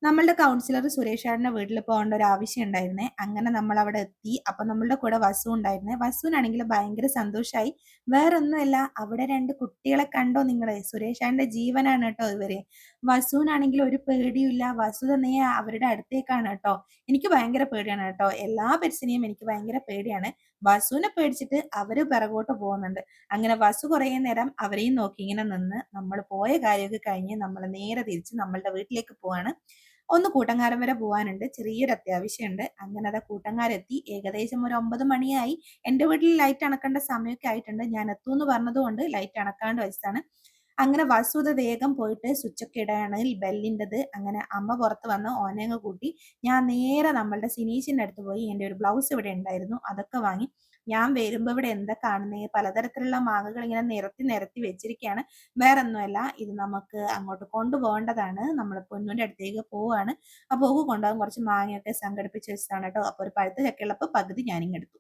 നമ്മളുടെ കൗൺസിലർ സുരേഷേട്ടന്റെ വീട്ടിൽ പോകേണ്ട ഒരു ആവശ്യം ഉണ്ടായിരുന്നേ. അങ്ങനെ നമ്മൾ അവിടെ എത്തി. അപ്പൊ നമ്മളുടെ കൂടെ വസു ഉണ്ടായിരുന്നേ. വസുവിനാണെങ്കിൽ ഭയങ്കര സന്തോഷായി. വേറൊന്നുമല്ല, അവിടെ 2 കുട്ടികളെ കണ്ടോ നിങ്ങള്? സുരേഷേട്ടന്റെ ജീവനാണ് കേട്ടോ ഇവര്. വസുവിനാണെങ്കിൽ ഒരു പേടിയുമില്ല. വസു തന്നെ അവരുടെ അടുത്തേക്കാണ് കേട്ടോ. എനിക്ക് ഭയങ്കര പേടിയാണ് കേട്ടോ. എല്ലാ പെറ്റ്സിനെയും എനിക്ക് ഭയങ്കര പേടിയാണ്. വസുവിനെ പേടിച്ചിട്ട് അവര് പിറകോട്ട് പോകുന്നുണ്ട്. അങ്ങനെ വസു കുറേ നേരം അവരെയും നോക്കി ഇങ്ങനെ നിന്ന് നമ്മൾ പോയ കാര്യമൊക്കെ കഴിഞ്ഞ് നമ്മൾ നേരെ തിരിച്ച് നമ്മളുടെ വീട്ടിലേക്ക് പോവാണ്. ഒന്ന് കൂട്ടങ്കാരം വരെ പോവാനുണ്ട്. ചെറിയൊരു അത്യാവശ്യമുണ്ട്. അങ്ങനെ അതാ കൂട്ടങ്കാരെത്തി. ഏകദേശം ഒരു 9 മണിയായി. എൻ്റെ വീട്ടിൽ ലൈറ്റ് അണക്കേണ്ട സമയമൊക്കെ ആയിട്ടുണ്ട്. ഞാൻ എത്തുമെന്ന് പറഞ്ഞതുകൊണ്ട് ലൈറ്റ് അണക്കാണ്ട് വെച്ചതാണ്. അങ്ങനെ വസു വേഗം പോയിട്ട് സ്വിച്ചൊക്കെ ഇടാണ് ബെല്ലിൻ്റെത്. അങ്ങനെ അമ്മ പുറത്ത് വന്ന് ഓനെ അങ്ങ് കൂട്ടി. ഞാൻ നേരെ നമ്മളുടെ സിനീഷിൻ്റെ അടുത്ത് പോയി. എൻ്റെ ഒരു ബ്ലൗസ് ഇവിടെ ഉണ്ടായിരുന്നു, അതൊക്കെ വാങ്ങി. ഞാൻ വരുമ്പോൾ ഇവിടെ എന്താ കാണുന്നേ, പലതരത്തിലുള്ള മാങ്ങകൾ ഇങ്ങനെ നിരത്തി നിരത്തി വെച്ചിരിക്കുകയാണ്. വേറൊന്നുമല്ല, ഇത് നമുക്ക് അങ്ങോട്ട് കൊണ്ടുപോകേണ്ടതാണ്. നമ്മൾ പൊന്നൂൻ്റെ അടുത്തേക്ക് പോവുകയാണ്. അപ്പോൾ ഓക്ക് കൊണ്ടുപോകാൻ കുറച്ച് മാങ്ങയൊക്കെ സംഘടിപ്പിച്ച് വെച്ചതാണ് കേട്ടോ. അപ്പോൾ ഒരു പഴുത്ത ചക്കയുള്ളപ്പോൾ പകുതി ഞാനിങ്ങ് എടുത്തു.